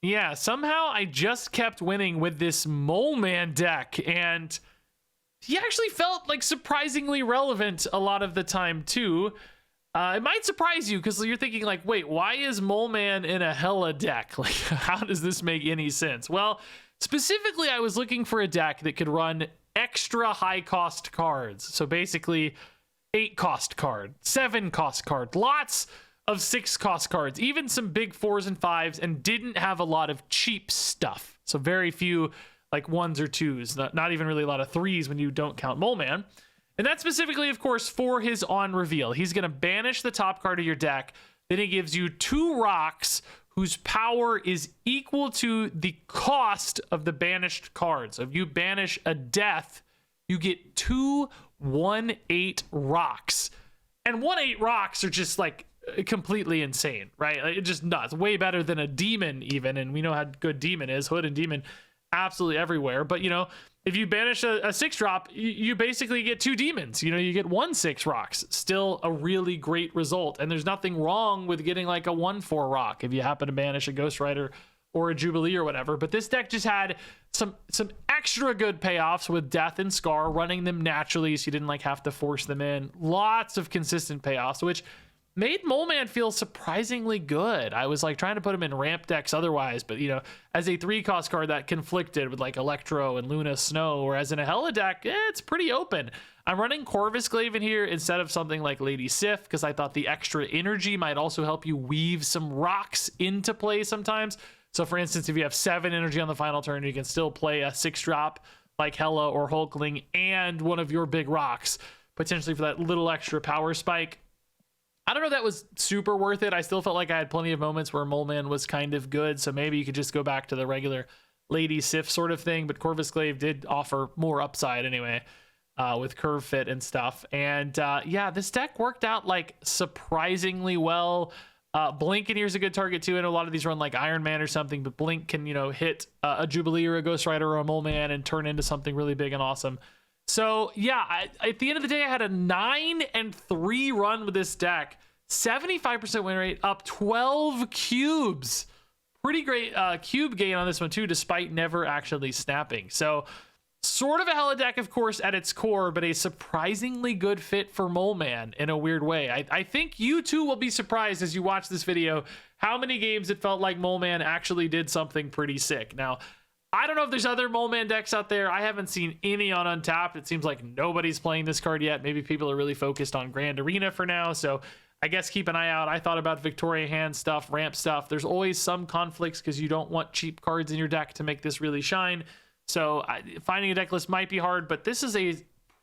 Yeah, somehow I just kept winning with this Mole Man deck, and he actually felt like surprisingly relevant a lot of the time too. It might surprise you because you're thinking like, wait, why is Mole Man in a Hela deck? Like, how does this make any sense? Well, specifically, I was looking for a deck that could run extra high cost cards. So basically 8 cost card, 7 cost card, lots of 6 cost cards, even some big 4s and 5s, and didn't have a lot of cheap stuff. So very few like 1s or 2s, not even really a lot of 3s when you don't count Mole Man. And that's specifically, of course, for his on reveal. He's going to banish the top card of your deck. Then he gives you 2 rocks whose power is equal to the cost of the banished card. So if you banish a death, you get 2 1/8 rocks. And 1/8 rocks are just like completely insane, right? Like, it's just nuts. Way better than a demon even. And we know how good demon is. Hood and demon absolutely everywhere. But, you know, if you banish a 6-drop, you basically get 2 demons. You know, you get 1/6 rocks. Still a really great result. And there's nothing wrong with getting like a 1/4 rock if you happen to banish a Ghost Rider or a Jubilee or whatever. But this deck just had some extra good payoffs with Death and Scar, running them naturally so you didn't like have to force them in. Lots of consistent payoffs, which made Mole Man feel surprisingly good. I was like trying to put him in ramp decks otherwise, but you know, as a 3-cost card that conflicted with like Electro and Luna Snow, whereas in a Hela deck, it's pretty open. I'm running Corvus Glaive in here instead of something like Lady Sif because I thought the extra energy might also help you weave some rocks into play sometimes. So for instance, if you have 7 energy on the final turn, you can still play a 6-drop like Hela or Hulkling and one of your big rocks, potentially for that little extra power spike. I don't know if that was super worth it. I still felt like I had plenty of moments where Mole Man was kind of good. So maybe you could just go back to the regular Lady Sif sort of thing. But Corvus Glaive did offer more upside anyway with curve fit and stuff. And yeah, this deck worked out like surprisingly well. Blink in here's a good target too. And a lot of these run like Iron Man or something. But Blink can, you know, hit a Jubilee or a Ghost Rider or a Mole Man and turn into something really big and awesome. So yeah, at the end of the day, I had a 9-3 run with this deck, 75% win rate, up 12 cubes. Pretty great cube gain on this one too, despite never actually snapping. So sort of a Hela deck, of course, at its core, but a surprisingly good fit for Mole Man in a weird way. I think you too will be surprised as you watch this video how many games it felt like Mole Man actually did something pretty sick. Now, I don't know if there's other Mole Man decks out there. I haven't seen any on Untapped. It seems like nobody's playing this card yet. Maybe people are really focused on Grand Arena for now. So I guess keep an eye out. I thought about Victoria Hand stuff, ramp stuff. There's always some conflicts because you don't want cheap cards in your deck to make this really shine. So finding a deck list might be hard, but this is a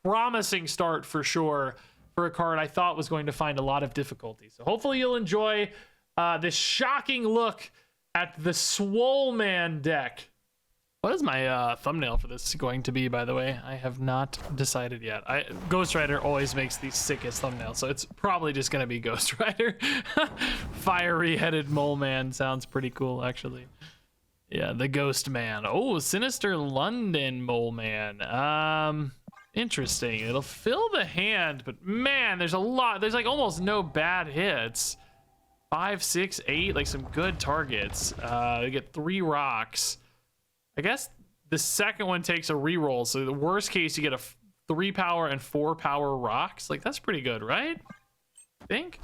promising start for sure for a card I thought was going to find a lot of difficulty. So hopefully you'll enjoy this shocking look at the Swole Man deck. What is my thumbnail for this going to be, by the way? I have not decided yet. Ghost Rider always makes the sickest thumbnails, so it's probably just going to be Ghost Rider. Fiery-headed Mole Man sounds pretty cool, actually. Yeah, the Ghost Man. Oh, Sinister London Mole Man. Interesting. It'll fill the hand, but man, there's a lot. There's like almost no bad hits. 5, 6, 8, like some good targets. You get 3 rocks. I guess the second one takes a reroll, so the worst case you get a 3 power and 4 power rocks. Like that's pretty good, right? I think.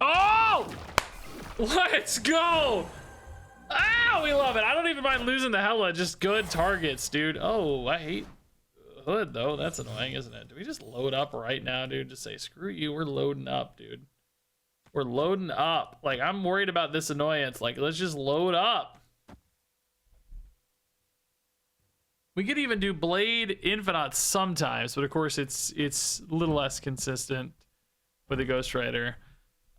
Oh! Let's go! Ah, we love it. I don't even mind losing the Hela. Just good targets, dude. Oh, I hate Hood though. That's annoying, isn't it? Do we just load up right now, dude? Just say screw you. We're loading up, dude. We're loading up. Like I'm worried about this annoyance. Like let's just load up. We could even do Blade Infinite sometimes, but of course it's a little less consistent with the Ghost Rider.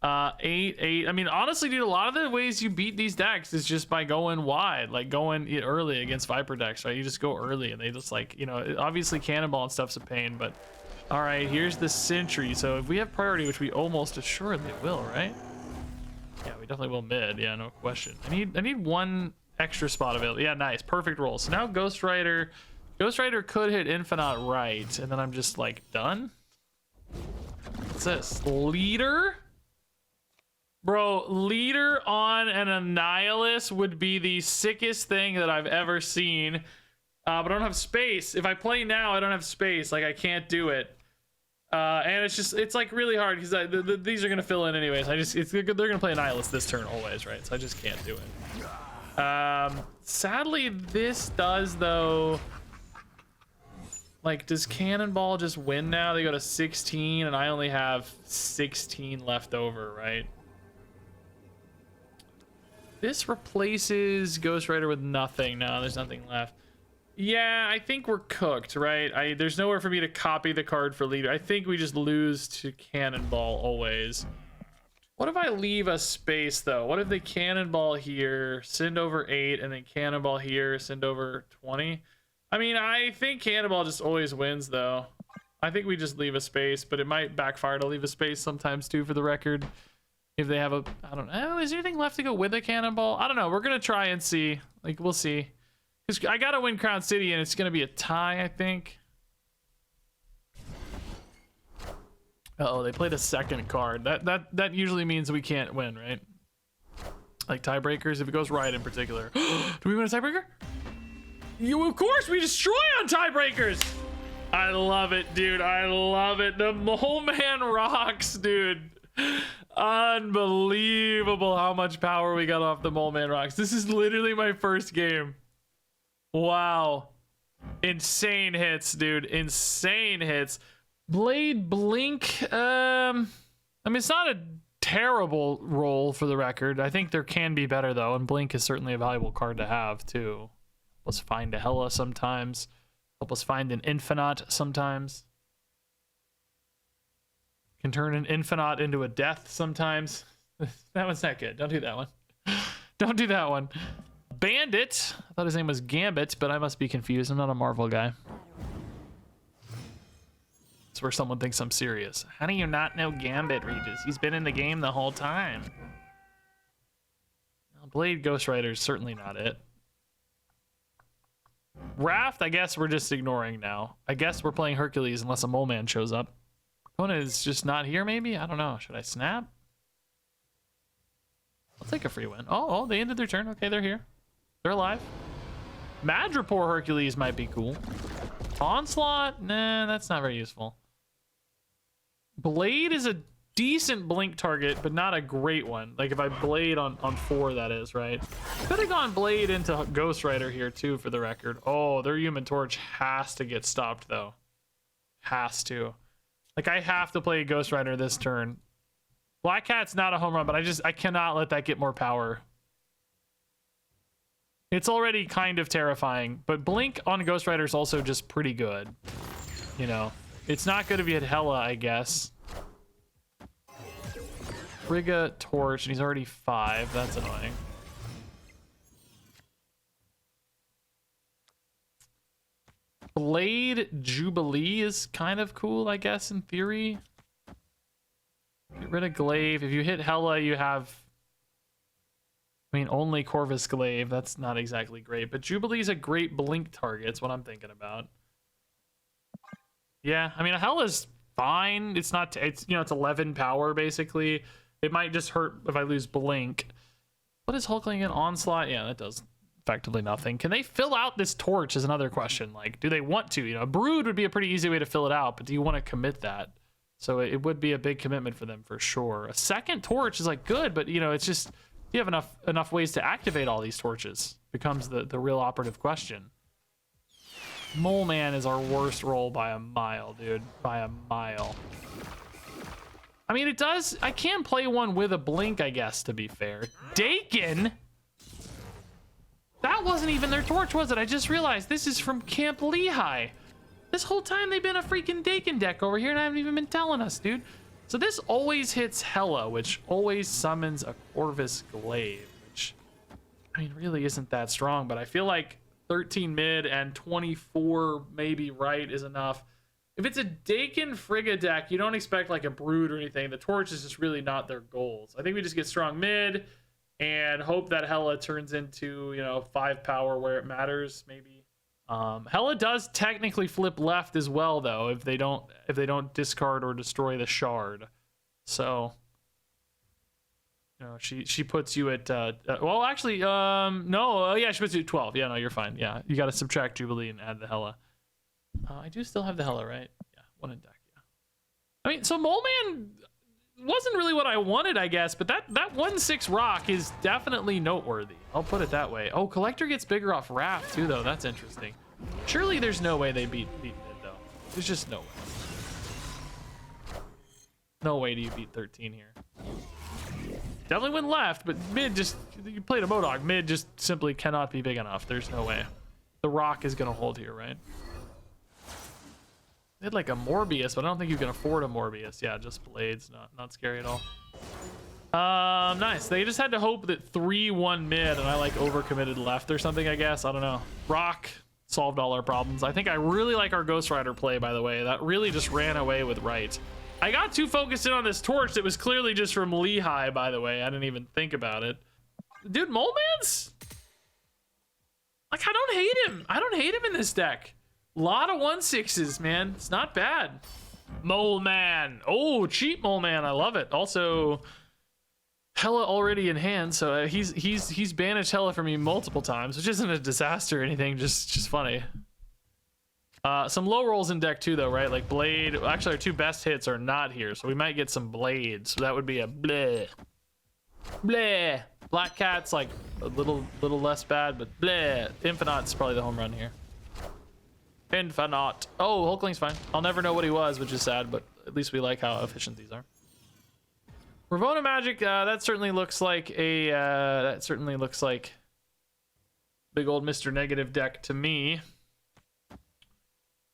8. I mean, honestly, dude, a lot of the ways you beat these decks is just by going wide, like going early against Viper decks, right? You just go early and they just like, you know, obviously Cannonball and stuff's a pain, but all right, here's the Sentry. So if we have priority, which we almost assuredly will, right? Yeah, we definitely will mid. Yeah, no question. I need 1 extra spot available. Yeah, nice. Perfect roll. So now Ghost Rider could hit Infinite right, and then I'm just like done. What's this? Leader? Bro, leader on an Annihilus would be the sickest thing that I've ever seen. But I don't have space. If I play now, I don't have space. Like, I can't do it. And it's like really hard because these are gonna fill in anyways. They're gonna play Annihilus this turn always, right? So I just can't do it. Sadly, this does though. Like, does Cannonball just win now? They go to 16, and I only have 16 left over, right? This replaces Ghost Rider with nothing. No, there's nothing left. Yeah, I think we're cooked, right? There's nowhere for me to copy the card for leader. I think we just lose to Cannonball always. What if I leave a space, though? What if they Cannonball here, send over 8, and then Cannonball here, send over 20? I mean, I think Cannonball just always wins, though. I think we just leave a space, but it might backfire to leave a space sometimes, too, for the record. If they have a... I don't know. Is there anything left to go with a Cannonball? I don't know. We're going to try and see. Like, we'll see. Because I got to win Crown City, and it's going to be a tie, I think. Uh-oh, they played a second card. That usually means we can't win, right? Like tiebreakers, if it goes right in particular. Do we win a tiebreaker? Of course, we destroy on tiebreakers. I love it, dude. I love it. The Mole Man rocks, dude. Unbelievable how much power we got off the Mole Man rocks. This is literally my first game. Wow. Insane hits, dude. Insane hits. Blade Blink. I mean, it's not a terrible roll for the record. I think there can be better, though. And Blink is certainly a valuable card to have, too. Let's find a Hela sometimes. Help us find an Infinite sometimes. Can turn an Infinite into a death sometimes. That one's not good. Don't do that one. Don't do that one. Bandit. I thought his name was Gambit, but I must be confused. I'm not a Marvel guy. It's where someone thinks I'm serious. How do you not know Gambit, Regis? He's been in the game the whole time. Blade Ghost Rider is certainly not it. Raft, I guess we're just ignoring now. I guess we're playing Hercules unless a Mole Man shows up. Kona is just not here, maybe? I don't know. Should I snap? I'll take a free win. Oh, they ended their turn. Okay, they're here. They're alive. Madripoor Hercules might be cool. Onslaught? Nah, that's not very useful. Blade is a decent blink target, but not a great one. Like if I Blade on 4, that is, right? Could have gone Blade into Ghost Rider here, too, for the record. Oh, their Human Torch has to get stopped, though. Has to. Like, I have to play Ghost Rider this turn. Black Cat's not a home run, but I cannot let that get more power. It's already kind of terrifying, but Blink on Ghost Rider is also just pretty good. You know, it's not good if you hit Hela, I guess. Frigga Torch, and he's already 5. That's annoying. Blade Jubilee is kind of cool, I guess, in theory. Get rid of Glaive. If you hit Hela, you have... I mean, only Corvus Glaive. That's not exactly great. But Jubilee's a great blink target. That's what I'm thinking about. Yeah, I mean, Hela's fine. It's not... It's, you know, it's 11 power, basically. It might just hurt if I lose blink. What is Hulkling in Onslaught? Yeah, that does effectively nothing. Can they fill out this torch is another question. Like, do they want to? You know, Brood would be a pretty easy way to fill it out, but do you want to commit that? So it would be a big commitment for them for sure. A second torch is like good, but you know, it's just you have enough ways to activate all these torches becomes the real operative question. Mole Man is our worst roll by a mile, dude. By a mile. I mean, it does. I can play one with a blink, I guess, to be fair. Dakin? That wasn't even their torch, was it? I just realized this is from Camp Lehigh. This whole time they've been a freaking Dakin deck over here, and I haven't even been telling us, dude. So this always hits Hela, which always summons a Corvus Glaive, which, I mean, really isn't that strong, but I feel like 13 mid and 24 maybe right is enough. If it's a Dakin Frigga deck, you don't expect like a Brood or anything. The torch is just really not their goals. I think we just get strong mid and hope that Hela turns into, you know, 5 power where it matters, maybe. Hela does technically flip left as well, though, if they don't discard or destroy the shard. So, you No, she puts you at well, actually, no, yeah, she puts you at 12. Yeah, no, you're fine. Yeah, you got to subtract Jubilee and add the Hela. I do still have the Hela, right? Yeah, one in deck. Yeah. I mean, so Mole Man wasn't really what I wanted, I guess, but that 1/6 rock is definitely noteworthy. I'll put it that way. Oh, Collector gets bigger off Raft too, though. That's interesting. Surely there's no way they beat mid, though. There's just no way. No way do you beat 13 here. Definitely went left, but mid just, you played a Modog. Mid just simply cannot be big enough. There's no way. The rock is going to hold here, right? They had like a Morbius, but I don't think you can afford a Morbius. Yeah, just blades. Not scary at all. Nice. They just had to hope that 3-1 mid and I like overcommitted left or something, I guess. I don't know. Rock solved all our problems. I think I really like our Ghost Rider play, by the way. That really just ran away with right. I got too focused in on this torch that was clearly just from Lehigh, by the way. I didn't even think about it. Dude, Mole Man's... like, I don't hate him. I don't hate him in this deck. A lot of 1/6s, man. It's not bad. Mole Man. Oh, cheap Mole Man. I love it. Also, Hela already in hand, so he's banished Hela for me multiple times, which isn't a disaster or anything, just funny. Some low rolls in deck too, though, right? Like Blade. Actually, our two best hits are not here, so we might get some Blades. So that would be a bleh. Bleh. Black Cat's like a little less bad, but bleh. Infinite's probably the home run here. Infinite. Oh, Hulkling's fine. I'll never know what he was, which is sad, but at least we like how efficient these are. Ravona Magic, that certainly looks like a big old Mr. Negative deck to me.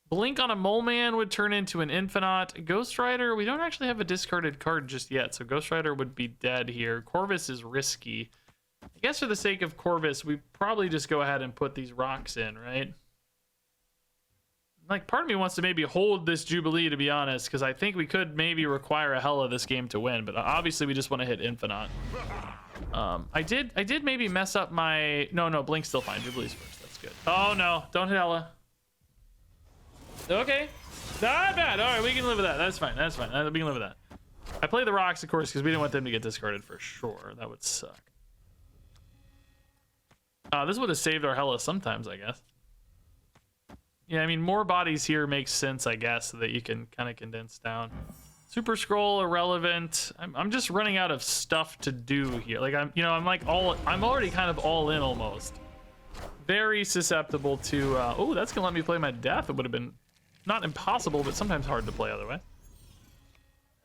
Blink on a Mole Man would turn into an Infinite. Ghost Rider, we don't actually have a discarded card just yet, so Ghost Rider would be dead here. Corvus is risky. I guess for the sake of Corvus, we probably just go ahead and put these rocks in, right? Like, part of me wants to maybe hold this Jubilee, to be honest, because I think we could maybe require a Hela this game to win, but obviously we just want to hit Infinite. I did maybe mess up my... No, Blink's still fine. Jubilee's first. That's good. Oh, no. Don't hit Hela. Okay. Not bad. All right, we can live with that. That's fine. That's fine. We can live with that. I play the rocks, of course, because we didn't want them to get discarded for sure. That would suck. This would have saved our Hela sometimes, I guess. Yeah, I mean, more bodies here makes sense, I guess, so that you can kind of condense down. Super Scroll, irrelevant. I'm just running out of stuff to do here. Like, I'm already kind of all in almost. Very susceptible to, oh, that's gonna let me play my death. It would have been not impossible, but sometimes hard to play otherwise.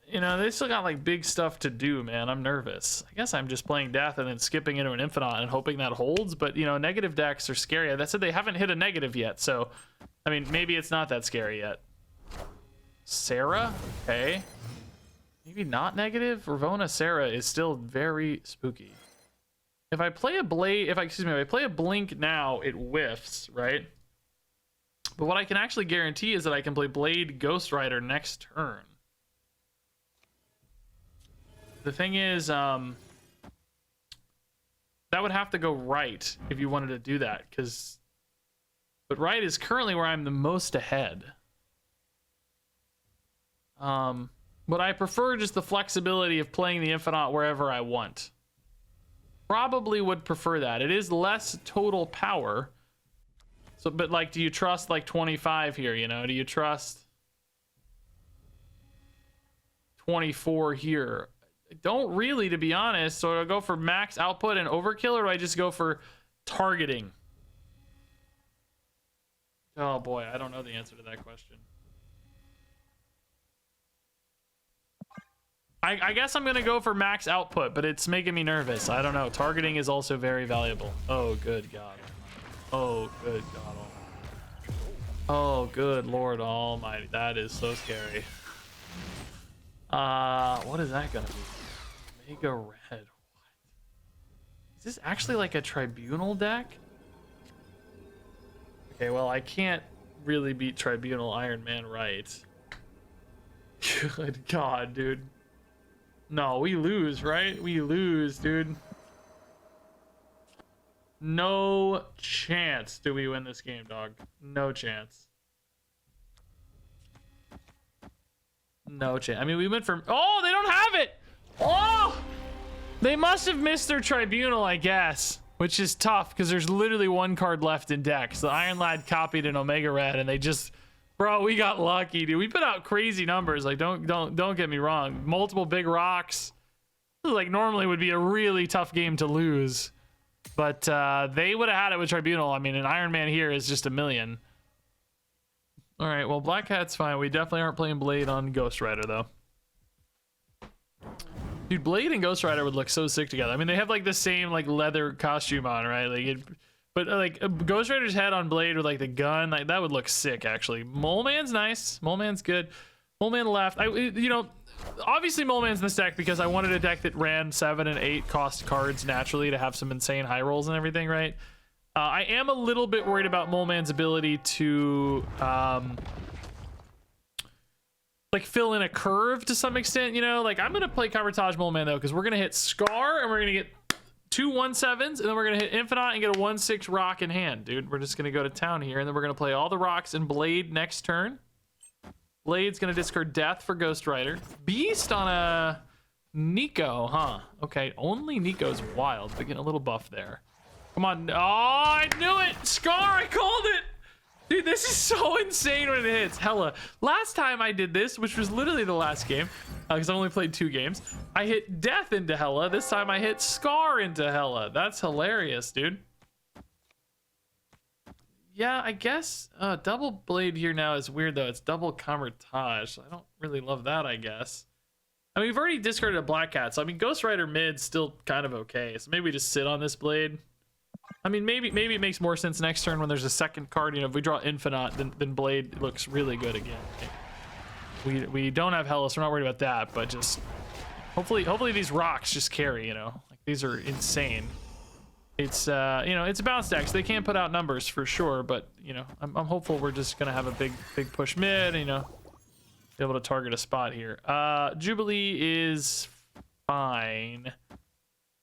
You know, they still got like big stuff to do, man. I'm nervous. I guess I'm just playing death and then skipping into an Infinite and hoping that holds, but you know, negative decks are scary. That said, they haven't hit a negative yet, so I mean, maybe it's not that scary yet. Sarah? Okay. Maybe not negative. Ravona Sarah is still very spooky. If I play a Blade, if I play a Blink now, it whiffs, right? But what I can actually guarantee is that I can play Blade Ghost Rider next turn. The thing is, that would have to go right if you wanted to do that, but right is currently where I'm the most ahead. But I prefer just the flexibility of playing the Infinite wherever I want. Probably would prefer that. It is less total power. So, but like, do you trust like 25 here, you know? Do you trust 24 here? I don't really, to be honest. So do I go for max output and overkill, or do I just go for targeting? Oh boy, I don't know the answer to that question. I guess I'm gonna go for max output, but it's making me nervous. I don't know. Targeting is also very valuable. Oh, good God. Oh, good God. Oh, good Lord Almighty. That is so scary. What is that gonna be? Mega Red. What? Is this actually like a Tribunal deck? Okay, well, I can't really beat Tribunal Iron Man right. Good God, dude. No, we lose, right? We lose, dude. No chance do we win this game, dog. No chance. No chance. I mean, we went from... Oh, they don't have it! Oh! They must have missed their tribunal, I guess, which is tough because there's literally one card left in deck. So Iron Lad copied an Omega Red, and they just, bro, we got lucky, dude. We put out crazy numbers. Like, don't get me wrong. Multiple big rocks. Like, normally would be a really tough game to lose, but they would have had it with tribunal. I mean, an Iron Man here is just a million. All right, well, Black Cat's fine. We definitely aren't playing Blade on Ghost Rider though. Dude, Blade and Ghost Rider would look so sick together. I mean, they have like the same like leather costume on, right? Like, but like Ghost Rider's head on Blade with like the gun, like that would look sick actually. Mole Man's nice. Mole Man's good. Mole Man left. You know, obviously Mole Man's in this deck because I wanted a deck that ran 7 and 8 cost cards naturally to have some insane high rolls and everything, right? I am a little bit worried about Mole Man's ability to like fill in a curve to some extent, you know. Like I'm gonna play Cabotage Mole Man though, because we're gonna hit Scar and we're gonna get 2 1/7s, and then we're gonna hit Infinite and get a 1/6 rock in hand, dude. We're just gonna go to town here, and then we're gonna play all the rocks in Blade next turn. Blade's gonna discard Death for Ghost Rider. Beast on a Nico, huh? Okay, only Nico's wild, but getting a little buff there. Come on. Oh, I knew it! Scar, I called it! Dude, this is so insane when it hits. Hela. Last time I did this, which was literally the last game, because I only played 2 games, I hit Death into Hela. This time I hit Scar into Hela. That's hilarious, dude. Yeah, I guess double Blade here now is weird, though. It's double Cabotage. So I don't really love that, I guess. I mean, we've already discarded a Black Cat, so I mean, Ghost Rider mid's still kind of okay. So maybe we just sit on this Blade. I mean, maybe it makes more sense next turn when there's a second card. You know, if we draw Infinite, then Blade looks really good again. We don't have Hela, so we're not worried about that. But just hopefully these rocks just carry. You know, like these are insane. It's you know, it's a bounce deck, so they can't put out numbers for sure. But you know, I'm hopeful we're just gonna have a big push mid. And, you know, be able to target a spot here. Jubilee is fine.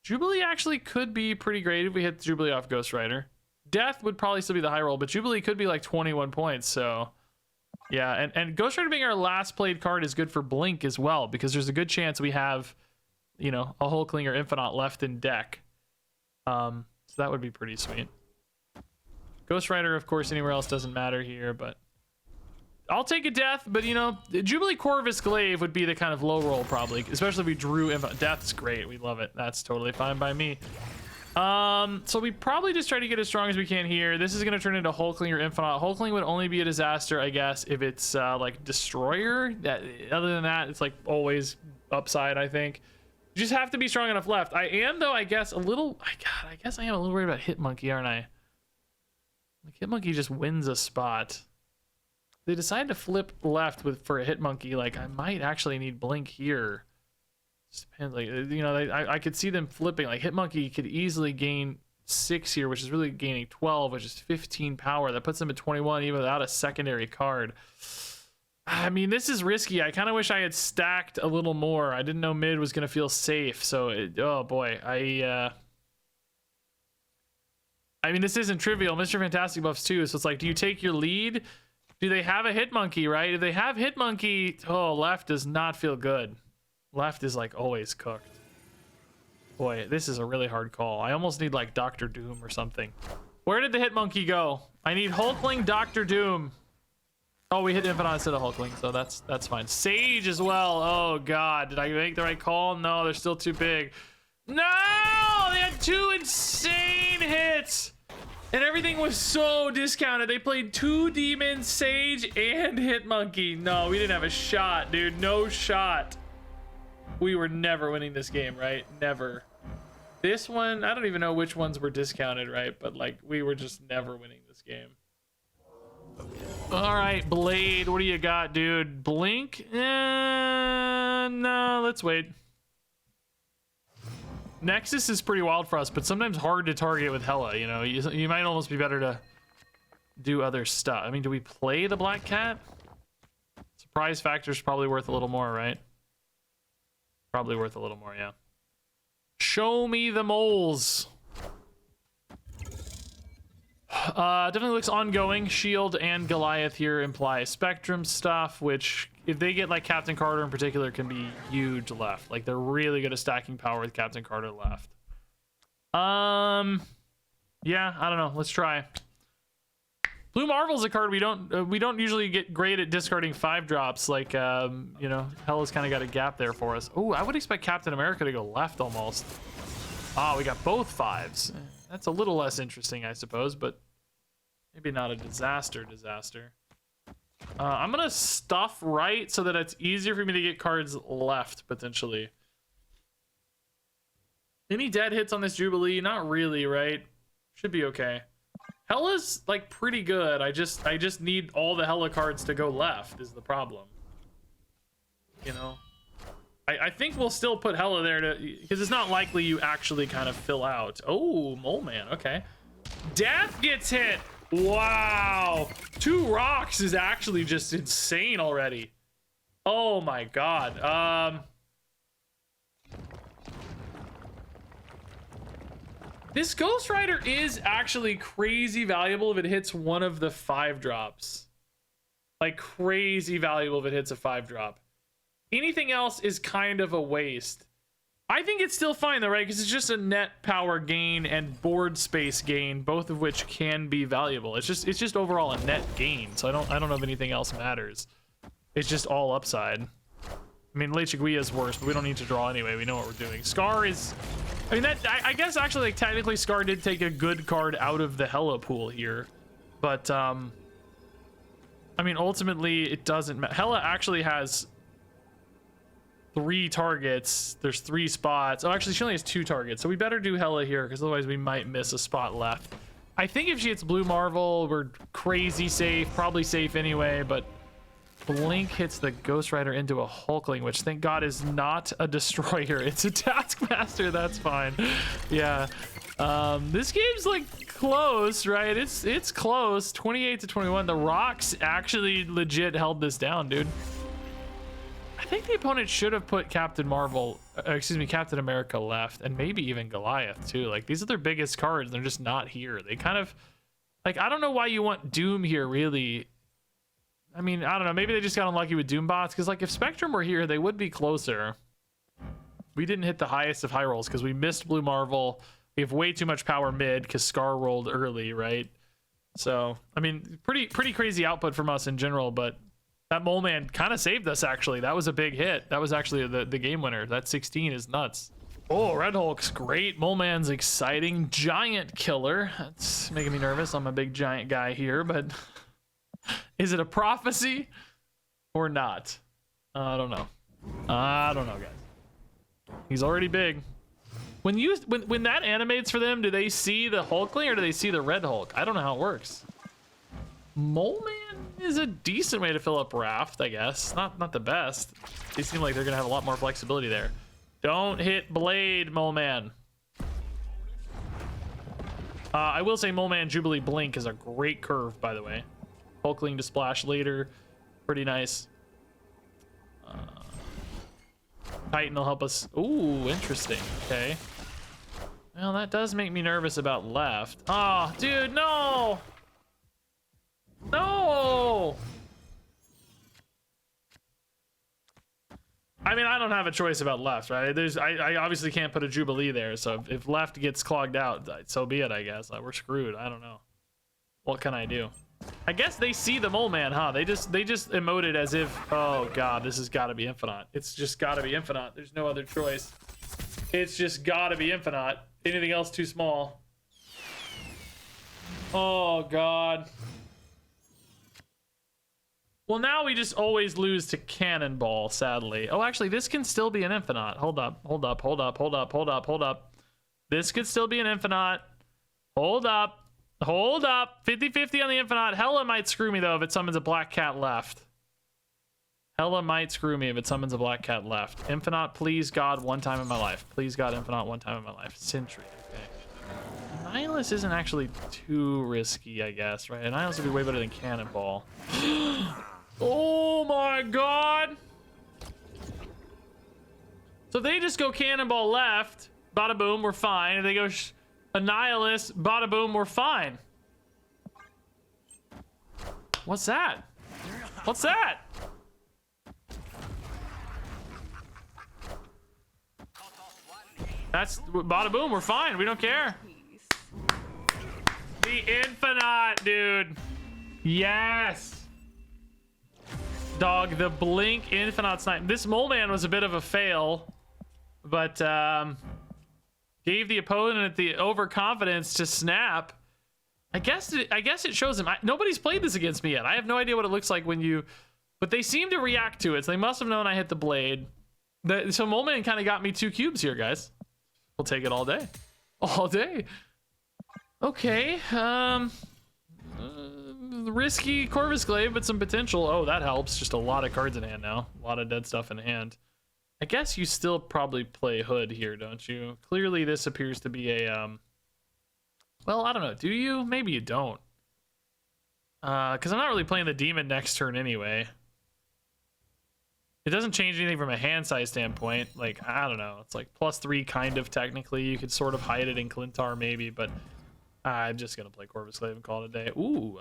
Jubilee actually could be pretty great if we hit Jubilee off Ghost Rider. Death would probably still be the high roll, but Jubilee could be like 21 points. So yeah, and Ghost Rider being our last played card is good for Blink as well, because there's a good chance we have, you know, a Hulkling or Infinite left in deck. So that would be pretty sweet. Ghost Rider, of course, anywhere else doesn't matter here, but I'll take a Death. But you know, Jubilee Corvus Glaive would be the kind of low roll probably, especially if we drew Infinite. Death's great, we love it. That's totally fine by me. So we probably just try to get as strong as we can here. This is going to turn into Hulkling or Infinite. Hulkling would only be a disaster, I guess, if it's like Destroyer. Other than that, it's like always upside, I think. You just have to be strong enough left. I am, though, I guess, a little... God, I guess I am a little worried about Hitmonkey, aren't I? Like, Hitmonkey just wins a spot. They decide to flip left for a Hitmonkey. Like, I might actually need Blink here. Just depends. Like, you know, I could see them flipping. Like, Hitmonkey could easily gain 6 here, which is really gaining 12, which is 15 power. That puts them at 21 even without a secondary card. I mean, this is risky. I kind of wish I had stacked a little more. I didn't know mid was going to feel safe. So, oh boy. I mean, this isn't trivial. Mr. Fantastic buffs too. So it's like, do you take your lead? Do they have a Hitmonkey, right? If they have Hitmonkey, oh, left does not feel good. Left is like always cooked. Boy, this is a really hard call. I almost need like Dr. Doom or something. Where did the Hitmonkey go? I need Hulkling, Dr. Doom. Oh, we hit Infinite instead of Hulkling, so that's fine. Sage as well. Oh god, did I make the right call? No, they're still too big. No, they had 2 insane hits, and everything was so discounted. They played 2 demons, Sage, and Hitmonkey. No, we didn't have a shot, dude. No shot. We were never winning this game, right? Never. This one, I don't even know which ones were discounted, right? But like, we were just never winning this game. All right, Blade, what do you got, dude? Blink? No, let's wait. Nexus is pretty wild for us, but sometimes hard to target with Hela, you know? You might almost be better to do other stuff. I mean, do we play the Black Cat? Surprise factor's probably worth a little more, right? Probably worth a little more, yeah. Show me the moles. Definitely looks ongoing. Shield and Goliath here imply Spectrum stuff, which if they get like Captain Carter in particular can be huge left. Like they're really good at stacking power with Captain Carter left. Yeah, I don't know. Let's try. Blue Marvel's a card we don't usually get great at discarding 5-drops. Like you know, Hela's kind of got a gap there for us. Oh, I would expect Captain America to go left almost. Ah, we got both 5s. That's a little less interesting, I suppose, but maybe not a disaster. I'm gonna stuff right so that it's easier for me to get cards left potentially. Any dead hits on this Jubilee? Not really, right? Should be okay. Hela's like pretty good. I just need all the Hela cards to go left is the problem. You know, I think we'll still put Hela there to, because it's not likely you actually kind of fill out. Oh, Mole Man. Okay. Death gets hit. Wow. 2 rocks is actually just insane already. Oh my God. This Ghost Rider is actually crazy valuable if it hits one of the 5-drops. Like crazy valuable if it hits a 5-drop. Anything else is kind of a waste. I think it's still fine though, right? Because it's just a net power gain and board space gain, both of which can be valuable. It's just overall a net gain. So I don't know if anything else matters. It's just all upside. I mean, Lechuguilla is worse, but we don't need to draw anyway. We know what we're doing. Scar is, I mean, I guess actually, like, technically Scar did take a good card out of the Hela pool here. But, I mean, ultimately, it doesn't matter. Hela actually has 3 targets. There's 3 spots. Oh, actually, she only has 2 targets. So we better do Hela here, because otherwise we might miss a spot left. I think if she hits Blue Marvel, we're crazy safe. Probably safe anyway, but Blink hits the Ghost Rider into a Hulkling, which thank God is not a Destroyer. It's a Taskmaster. That's fine. Yeah. This game's like close, right? It's close. 28 to 21. The rocks actually legit held this down, dude. I think the opponent should have put Captain America left, and maybe even Goliath too. Like these are their biggest cards. They're just not here. They kind of like, I don't know why you want Doom here, really. I mean, I don't know. Maybe they just got unlucky with Doombots, because like if Spectrum were here, they would be closer. We didn't hit the highest of high rolls because we missed Blue Marvel. We have way too much power mid because Scar rolled early, right? So, I mean, pretty crazy output from us in general, but that Mole Man kind of saved us, actually. That was a big hit. That was actually the game winner. That 16 is nuts. Oh, Red Hulk's great. Mole Man's exciting. Giant killer. That's making me nervous. I'm a big giant guy here, but... Is it a prophecy or not? I don't know. I don't know, guys. He's already big. When that animates for them, do they see the Hulkling or do they see the Red Hulk? I don't know how it works. Mole Man is a decent way to fill up Raft, I guess. Not the best. They seem like they're gonna have a lot more flexibility there. Don't hit Blade, Mole Man. I will say Mole Man Jubilee Blink is a great curve, by the way. Hulkling to splash later. Pretty nice. Titan will help us. Ooh, interesting. Okay. Well, that does make me nervous about left. Oh, dude, no! No! I mean, I don't have a choice about left, right? I obviously can't put a Jubilee there, so if left gets clogged out, so be it, I guess. We're screwed. I don't know. What can I do? I guess they see the Mole Man, huh? They just emoted as if, oh god, this has got to be Infinite. It's just got to be Infinite. There's no other choice. It's just got to be Infinite. Anything else too small. Oh god. Well, now we just always lose to Cannonball, sadly. Oh, actually, this can still be an Infinite. Hold up. This could still be an Infinite. Hold up. 50-50 on the Infinite. Hela might screw me, though, if it summons a Black Cat left. Hela might screw me if it summons a Black Cat left. Infinite, please, God, one time in my life. Please, God, Infinite, one time in my life. Sentry, okay. Nihilus isn't actually too risky, I guess, right? Nihilus would be way better than Cannonball. Oh, my God. So if they just go Cannonball left, bada boom, we're fine. If they go Annihilus, bada boom, we're fine. What's that? What's that? That's bada boom. We're fine. We don't care. The Infinite, dude. Yes. Dog, the Blink Infinite Snipe. This Mole Man was a bit of a fail, but gave the opponent the overconfidence to snap. I guess it shows him. Nobody's played this against me yet. I have no idea what it looks like when you, but they seem to react to it. So they must have known I hit the blade. So Mole Man kind of got me 2 cubes here, guys. We'll take it all day. All day. Okay. Risky Corvus Glaive, but some potential. Oh, that helps. Just a lot of cards in hand now. A lot of dead stuff in hand. I guess you still probably play Hood here, don't you? Clearly, this appears to be a... Well, I don't know. Do you? Maybe you don't. Because I'm not really playing the Demon next turn anyway. It doesn't change anything from a hand size standpoint. Like, I don't know. It's like +3 kind of technically. You could sort of hide it in Clintar maybe, but I'm just going to play Corvus Glaive and call it a day. Ooh,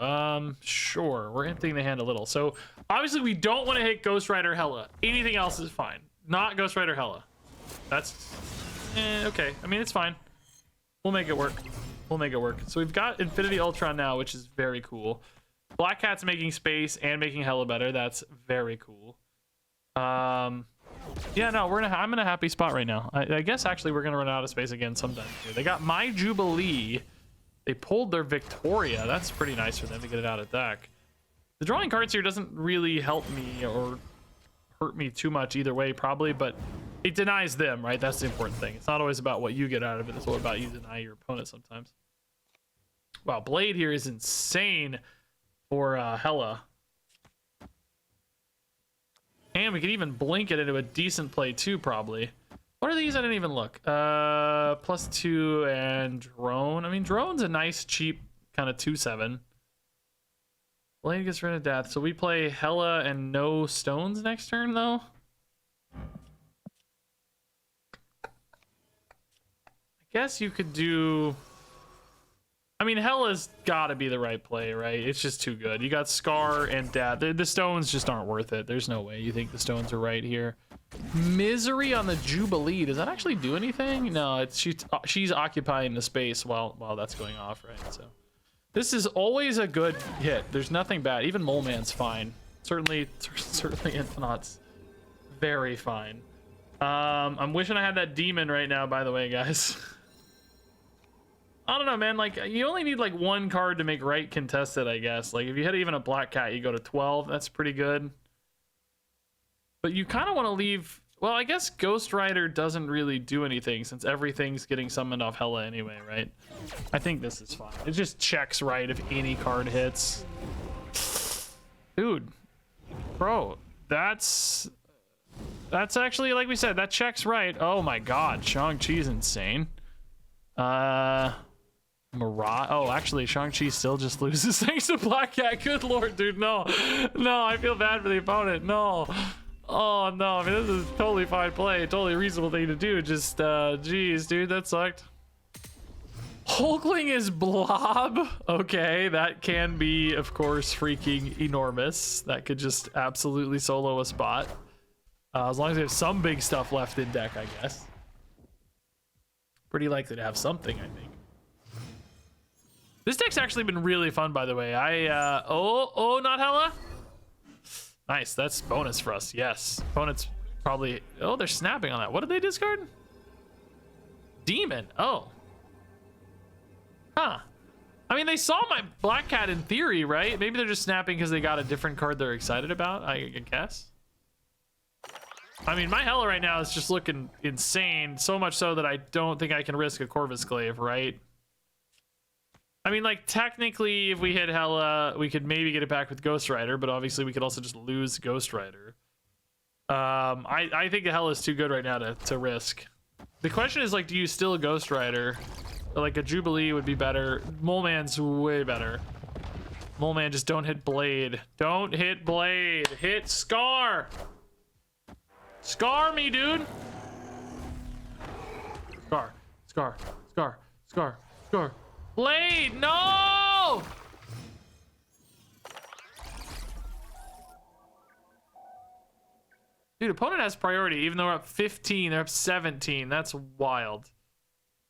sure. We're emptying the hand a little. So, obviously, we don't want to hit Ghost Rider Hela. Anything else is fine. Not Ghost Rider Hela. That's... okay. I mean, it's fine. We'll make it work. We'll make it work. So, we've got Infinity Ultron now, which is very cool. Black Cat's making space and making Hela better. That's very cool. Yeah, no, I'm in a happy spot right now. I guess actually we're gonna run out of space again sometime here. They got My Jubilee. They pulled their Victoria. That's pretty nice for them to get it out of deck. The drawing cards here doesn't really help me or hurt me too much either way, probably, but it denies them, right? That's the important thing. It's not always about what you get out of it. It's all about you deny your opponent sometimes. Wow, Blade here is insane for Hela. And we could even blink it into a decent play too, probably. What are these? I didn't even look. +2 and Drone. I mean, Drone's a nice, cheap kind of 2/7. Blade gets rid of death. So we play Hela and no stones next turn, though. I guess you could do... I mean, Hela's gotta be the right play, right? It's just too good. You got Scar and Death. The stones just aren't worth it. There's no way you think the stones are right here. Misery on the Jubilee. Does that actually do anything? No, it's she's occupying the space while that's going off, right? So this is always a good hit. There's nothing bad. Even Mole Man's fine. Certainly Infinite's very fine. I'm wishing I had that demon right now, by the way, guys. I don't know, man. Like, you only need like 1 card to make right contested, I guess. Like, if you hit even a Black Cat, you go to 12. That's pretty good. But you kind of want to leave... Well, I guess Ghost Rider doesn't really do anything since everything's getting summoned off Hela anyway, right? I think this is fine. It just checks right if any card hits. Dude. Bro, that's actually, like we said, that checks right. Oh my god, Shang-Chi's insane. Mirage. Oh, actually, Shang-Chi still just loses thanks to Black Cat. Good lord, dude. No, I feel bad for the opponent. No. Oh, no. I mean, this is totally fine play. Totally reasonable thing to do. Just, geez, dude, that sucked. Hulkling is Blob. Okay, that can be, of course, freaking enormous. That could just absolutely solo a spot. As long as they have some big stuff left in deck, I guess. Pretty likely to have something, I think. This deck's actually been really fun, by the way. Not Hela? Nice, that's bonus for us, yes. Opponent's probably... Oh, they're snapping on that. What did they discard? Demon, oh. Huh. I mean, they saw my Black Cat in theory, right? Maybe they're just snapping because they got a different card they're excited about, I guess. I mean, my Hela right now is just looking insane, so much so that I don't think I can risk a Corvus Glaive, right? I mean, like, technically, if we hit Hela, we could maybe get it back with Ghost Rider, but obviously we could also just lose Ghost Rider. I think the Hela is too good right now to risk. The question is, like, do you still Ghost Rider? Like, a Jubilee would be better. Mole Man's way better. Mole Man, just don't hit Blade. Don't hit Blade. Hit Scar! Scar me, dude! Scar. Blade, no! Dude, opponent has priority, even though we're up 15, they're up 17. That's wild.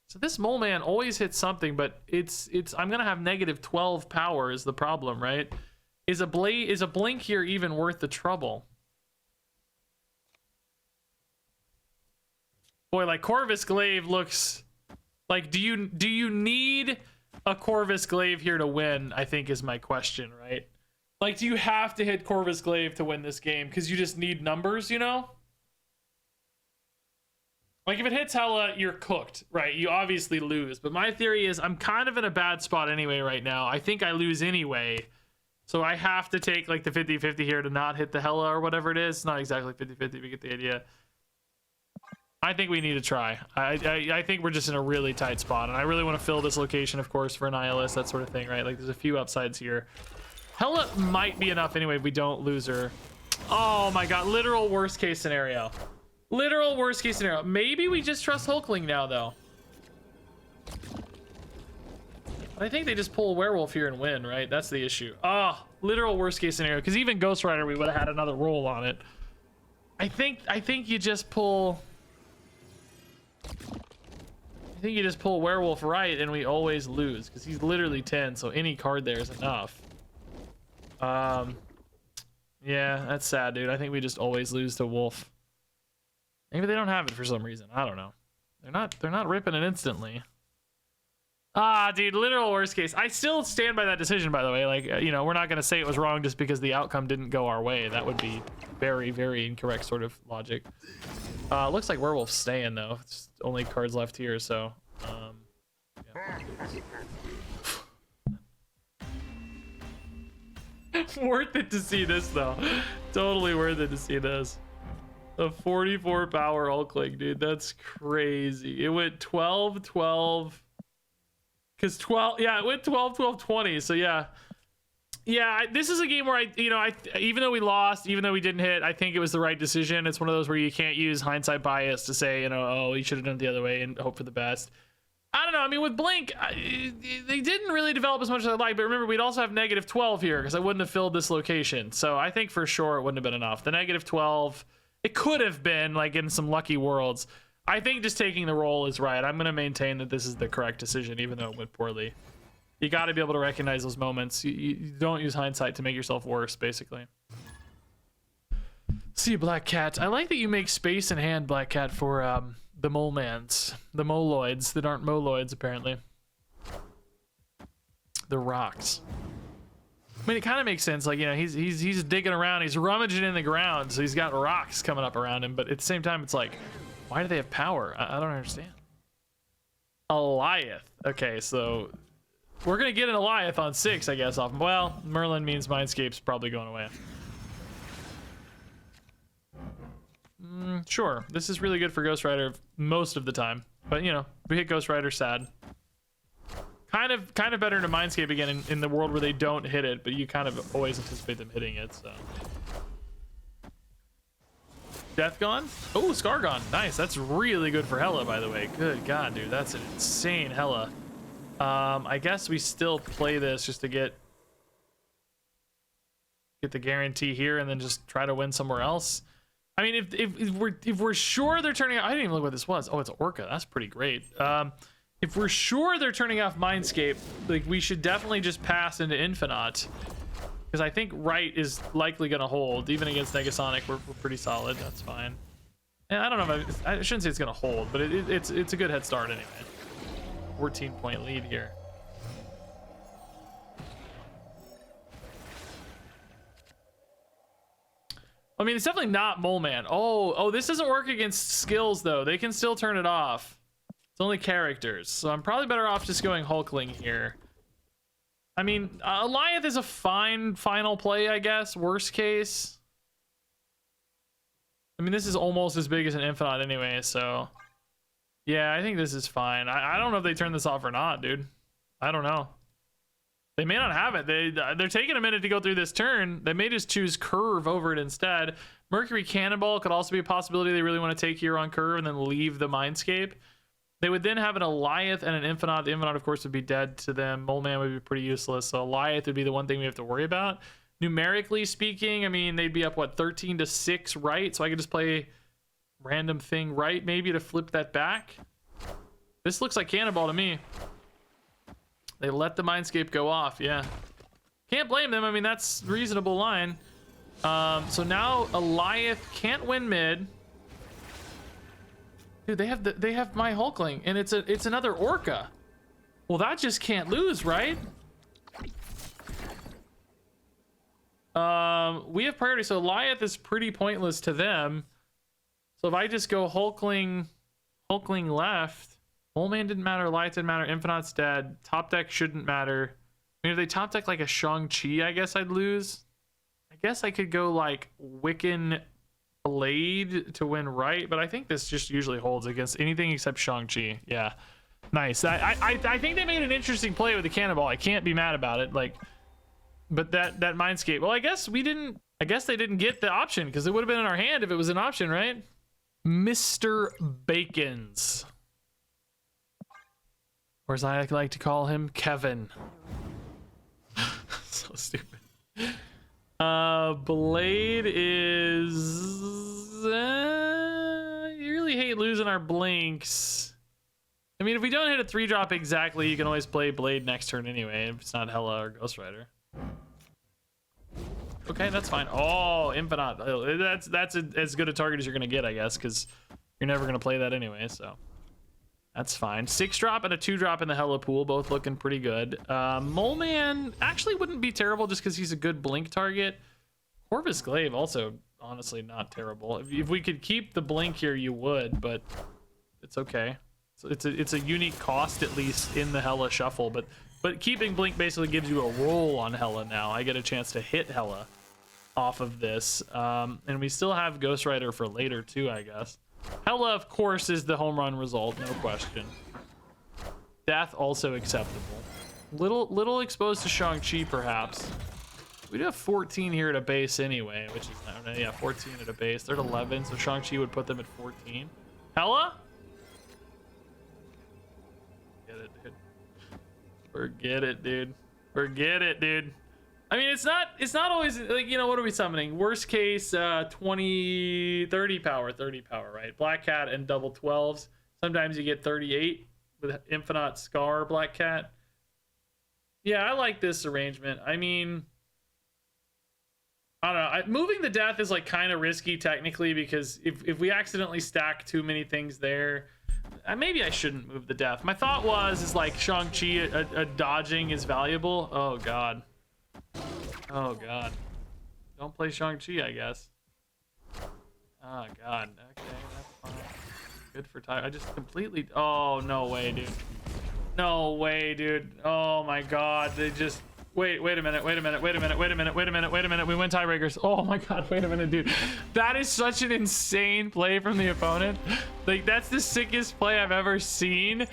So this mole man always hits something, but it's I'm gonna have negative 12 power is the problem, right? Is a blink here even worth the trouble? Boy, like Corvus Glaive looks like, do you need a Corvus Glaive here to win? I think is my question, right? Like, do you have to hit Corvus Glaive to win this game? Because you just need numbers, you know? Like, if it hits Hela, you're cooked, right? You obviously lose. But my theory is I'm kind of in a bad spot anyway right now. I think I lose anyway. So I have to take, like, the 50-50 here to not hit the Hela or whatever it is. It's not exactly 50-50, we get the idea. I think we need to try. I think we're just in a really tight spot. And I really want to fill this location, of course, for Annihilus, that sort of thing, right? Like, there's a few upsides here. Hela might be enough anyway if we don't lose her. Oh my god, literal worst case scenario. Literal worst case scenario. Maybe we just trust Hulkling now, though. I think they just pull a werewolf here and win, right? That's the issue. Oh, literal worst case scenario. Because even Ghost Rider, we would have had another roll on it. I think you just pull... I think you just pull werewolf right and we always lose. Because he's literally 10, so any card there is enough. Yeah, that's sad, dude. I think we just always lose to wolf. Maybe they don't have it for some reason. I don't know. They're not ripping it instantly. Ah, dude, literal worst case. I still stand by that decision, by the way. Like, you know, we're not going to say it was wrong just because the outcome didn't go our way. That would be very, very incorrect sort of logic. Looks like werewolf's staying, though. It's only cards left here, so... yeah. Worth it to see this, though. Totally worth it to see this. A 44 power Hulkling, dude. That's crazy. It went 12, 12. Because 12, yeah, it went 12, 12, 20. So, yeah. Yeah, this is a game where even though we lost, even though we didn't hit, I think it was the right decision. It's one of those where you can't use hindsight bias to say, oh, you should have done it the other way and hope for the best. I don't know. I mean, with Blink, they didn't really develop as much as I'd like. But remember, we'd also have negative 12 here because I wouldn't have filled this location. So I think for sure it wouldn't have been enough. The negative 12, it could have been like in some lucky worlds. I think just taking the roll is right. I'm going to maintain that this is the correct decision, even though it went poorly. You got to be able to recognize those moments. You don't use hindsight to make yourself worse, basically. See, Black Cat. I like that you make space in hand, Black Cat, for the mole-mans. The moloids that aren't moloids, apparently. The rocks. I mean, it kind of makes sense. Like, you know, he's digging around. He's rummaging in the ground, so he's got rocks coming up around him. But at the same time, it's like, why do they have power? I don't understand. Goliath. Okay, so... we're going to get an Goliath on 6, I guess. Off. Well, Merlin means Mindscape's probably going away. Sure. This is really good for Ghost Rider most of the time. But, you know, we hit Ghost Rider, sad. Kind of better to Mindscape again in the world where they don't hit it, but you kind of always anticipate them hitting it, so. Death Gone? Oh, Scar Gone. Nice. That's really good for Hela, by the way. Good God, dude. That's an insane Hela. I guess we still play this just to get the guarantee here and then just try to win somewhere else. I mean, if we're sure they're turning off, I didn't even look what this was. Oh, it's Orca. That's pretty great. If we're sure they're turning off Mindscape, like, we should definitely just pass into Infinite, because I think right is likely going to hold. Even against Negasonic, we're pretty solid. That's fine. And I don't know if I shouldn't say it's going to hold, but it's a good head start anyway. 14-point lead here. I mean, it's definitely not Mole Man. Oh, this doesn't work against skills, though. They can still turn it off. It's only characters. So I'm probably better off just going Hulkling here. I mean, Goliath is a fine final play, I guess. Worst case. I mean, this is almost as big as an Infinite anyway, so... yeah, I think this is fine. I don't know if they turn this off or not, dude. I don't know. They may not have it. They're taking a minute to go through this turn. They may just choose Curve over it instead. Mercury Cannonball could also be a possibility they really want to take here on Curve and then leave the Mindscape. They would then have an Goliath and an Infinite. The Infinite, of course, would be dead to them. Mole Man would be pretty useless. So Goliath would be the one thing we have to worry about. numerically speaking, I mean, they'd be up, what, 13-6, right? So I could just play random thing right, maybe, to flip that back. This looks like cannonball to me. They let the Mindscape go off, yeah. Can't blame them. I mean, that's reasonable line. So now Eliath can't win mid. Dude, they have my Hulkling, and it's another Orca. Well, that just can't lose, right? We have priority, so Eliath is pretty pointless to them. So if I just go Hulkling left, Oldman didn't matter, Eliath didn't matter, Infinite's dead, top deck shouldn't matter. I mean, if they top deck like a Shang-Chi, I guess I'd lose. I guess I could go like Wiccan Blade to win right, but I think this just usually holds against anything except Shang-Chi. Yeah, nice. I think they made an interesting play with the cannonball. I can't be mad about it. Like, but that Mindscape. Well, I guess they didn't get the option because it would have been in our hand if it was an option, right? Mr. Bacons, or as I like to call him, Kevin. So stupid. Blade is you really hate losing our blinks. I mean, if we don't hit a 3-drop exactly, you can always play Blade next turn anyway, if it's not Hela or Ghost Rider. Okay, that's fine. Oh, Infinite. That's as good a target as you're gonna get, I guess, because you're never gonna play that anyway, so that's fine. 6-drop and a 2-drop in the Hela pool, both looking pretty good. Mole Man actually wouldn't be terrible just because he's a good blink target. Corvus Glaive also, honestly, not terrible. If we could keep the blink here, you would, but it's okay. So it's a unique cost, at least, in the Hela shuffle, but keeping blink basically gives you a roll on Hela now. I get a chance to hit Hela off of this. And we still have Ghost Rider for later, too, I guess. Hela, of course, is the home run result, no question. Death, also acceptable. Little exposed to Shang-Chi, perhaps. We do have 14 here at a base anyway, which is, yeah, 14 at a base. They're at 11, so Shang-Chi would put them at 14. Hela? Get it, dude. Forget it, dude. Forget it, dude. I mean, it's not always, like, you know, what are we summoning? Worst case, 30 power, right? Black Cat and double 12s. Sometimes you get 38 with Infinite Scar Black Cat. Yeah, I like this arrangement. I mean, I don't know. Moving the death is like kind of risky technically, because if we accidentally stack too many things there, maybe I shouldn't move the death. My thought is like Shang-Chi, a dodging is valuable. Oh god. Oh god. Don't play Shang-Chi, I guess. Oh god. Okay, that's fine. Good for time. I just completely. Oh no way, dude. No way, dude. Oh my god. They just. Wait a minute. We win tiebreakers. Oh my god, wait a minute, dude. That is such an insane play from the opponent. Like, that's the sickest play I've ever seen.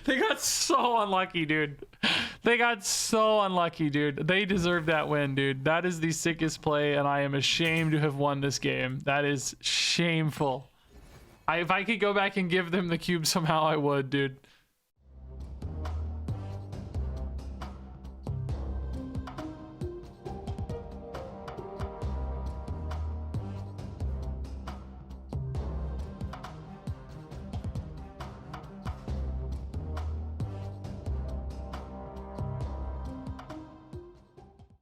They got so unlucky, dude. They got so unlucky, dude. They deserved that win, dude. That is the sickest play, and I am ashamed to have won this game. That is shameful. If I could go back and give them the cube somehow, I would, dude.